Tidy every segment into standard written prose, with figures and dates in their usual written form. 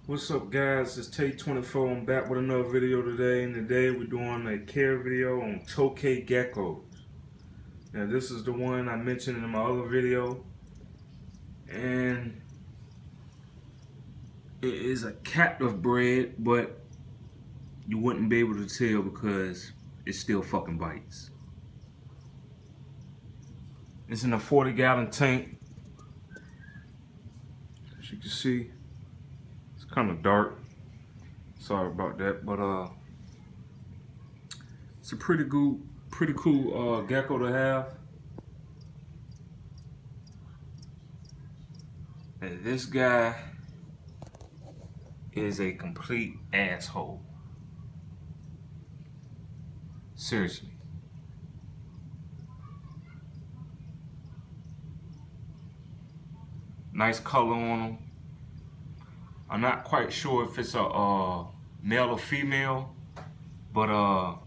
What's up, guys? It's Tay24. I'm back with another video today, and today we're doing a care video on Tokay geckos. Now, this is the one I mentioned in my other video, and it is a captive bred, but you wouldn't be able to tell because it still fucking bites. It's in a 40-gallon tank. As you can see, it's kind of dark. Sorry about that, but it's a pretty cool gecko to have. And this guy is a complete asshole. Seriously. Nice color on him. I'm not quite sure if it's a male or female, but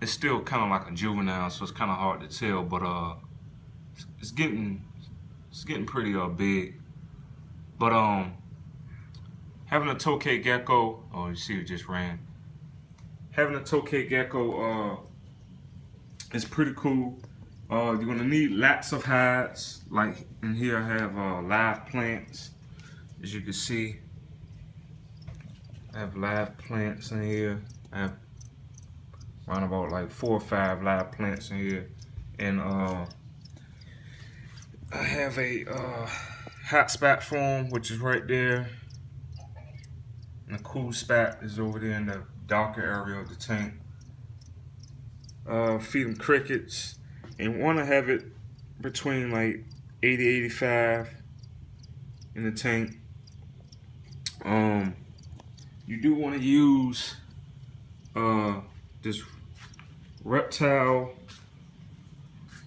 it's still kind of like a juvenile, so it's kind of hard to tell. But it's getting pretty big. But having a Tokay gecko, oh, you see, it just ran. Having a Tokay gecko is pretty cool. You're gonna need lots of hides. Like in here, I have live plants. As you can see, I have live plants in here. I have around about like 4 or 5 live plants in here, and I have a hot spot for them, which is right there. And the cool spot is over there in the darker area of the tank. Feed them crickets. And want to have it between like 80-85 in the tank. You do want to use this reptile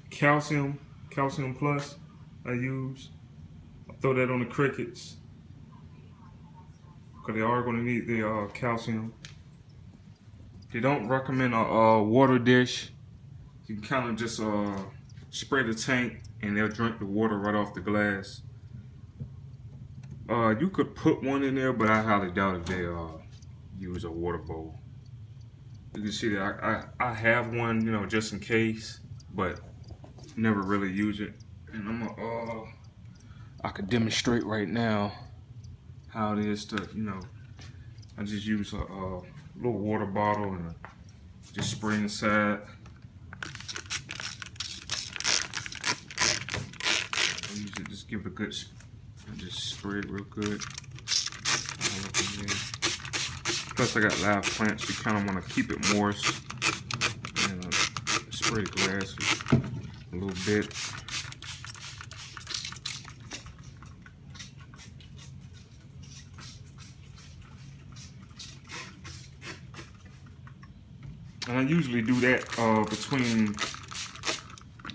calcium plus. I throw that on the crickets because they are going to need the calcium. They don't recommend a water dish. You can kind of just spray the tank and they'll drink the water right off the glass. You could put one in there, but I highly doubt if they use a water bowl. You can see that I have one, you know, just in case, but never really use it. And I could demonstrate right now how it is to, you know, I just use a little water bottle and just spray inside. Usually just give it a good, just spray it real good. Plus I got live plants, you kind of want to keep it moist. And spray the glass a little bit. And I usually do that between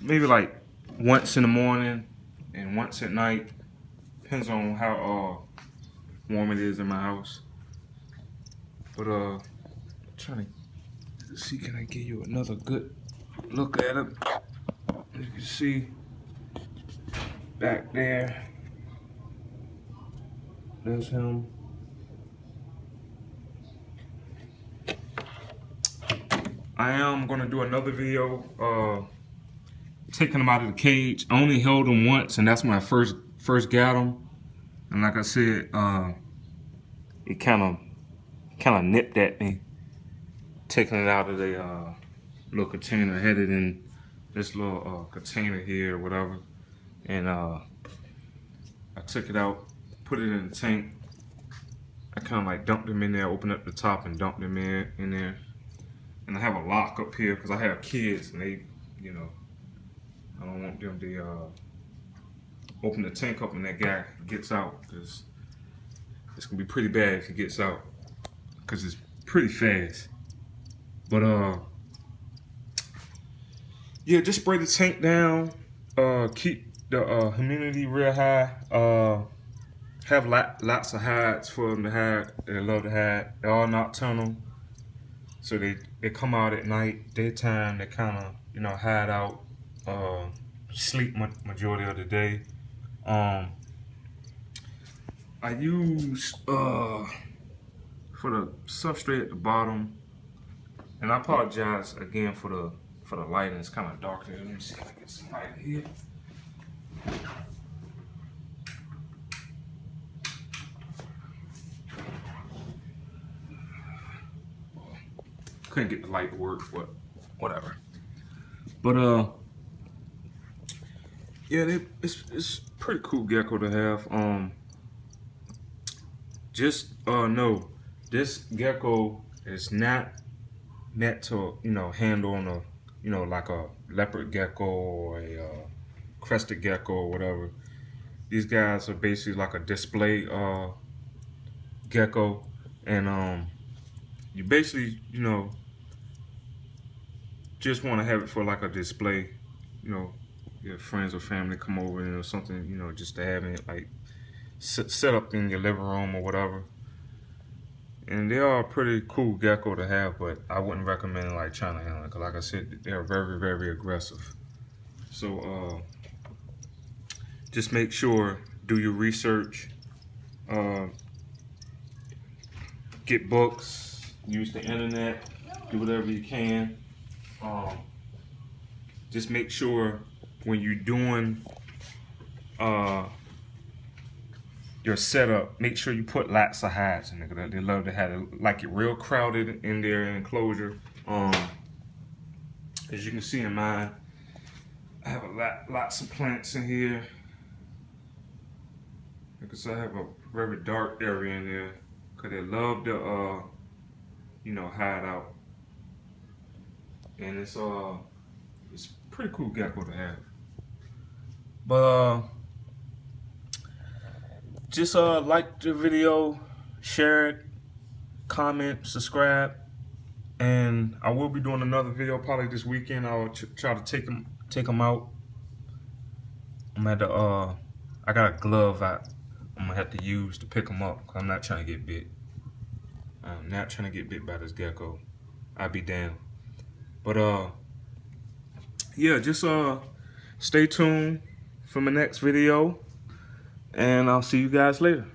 maybe like once in the morning and once at night. Depends on how warm it is in my house. But I'm trying to see, can I give you another good look at it? As you can see back there, there's him. I am gonna do another video taking him out of the cage. I only held him once, and that's when I first got him. And like I said, it kind of nipped at me, taking it out of the little container. I had it in this little container here or whatever, and I took it out, put it in the tank. I kind of like dumped him in there, opened up the top and dumped him in there. And I have a lock up here because I have kids, and they, you know, I don't want them to open the tank up and that guy gets out, because it's gonna be pretty bad if he gets out, because it's pretty fast. But yeah, just spray the tank down, keep the humidity real high, have lots of hides for them to hide. They love to hide. They're all nocturnal, so they come out at night. Daytime they kind of, you know, hide out, sleep majority of the day. I use for the substrate at the bottom, and I apologize again for the lighting. It's kind of dark here. Let me see if I can get some light here. Couldn't get the light to work, but whatever. But yeah, it's pretty cool gecko to have. Just know this gecko is not meant to handle on a like a leopard gecko or a crested gecko or whatever. These guys are basically like a display gecko, and you basically just want to have it for like a display. Your friends or family come over and something just to have it like set up in your living room or whatever. And they are a pretty cool gecko to have, but I wouldn't recommend like China handling, because like I said, they are very, very aggressive. So just make sure, do your research, get books, use the internet, do whatever you can. Just make sure when you're doing your setup, make sure you put lots of hides in there. They love to have it like it real crowded in their enclosure. As you can see in mine, I have lots of plants in here, because I have a very dark area in there, because they love to hide out. And it's pretty cool gecko to have. But just like the video, share it, comment, subscribe, and I will be doing another video probably this weekend. I'll try to take them out. I'm at the I got a glove I'm gonna have to use to pick them up, because I'm not trying to get bit. I'm not trying to get bit by this gecko. I'd be damned. But yeah, just stay tuned for my next video, and I'll see you guys later.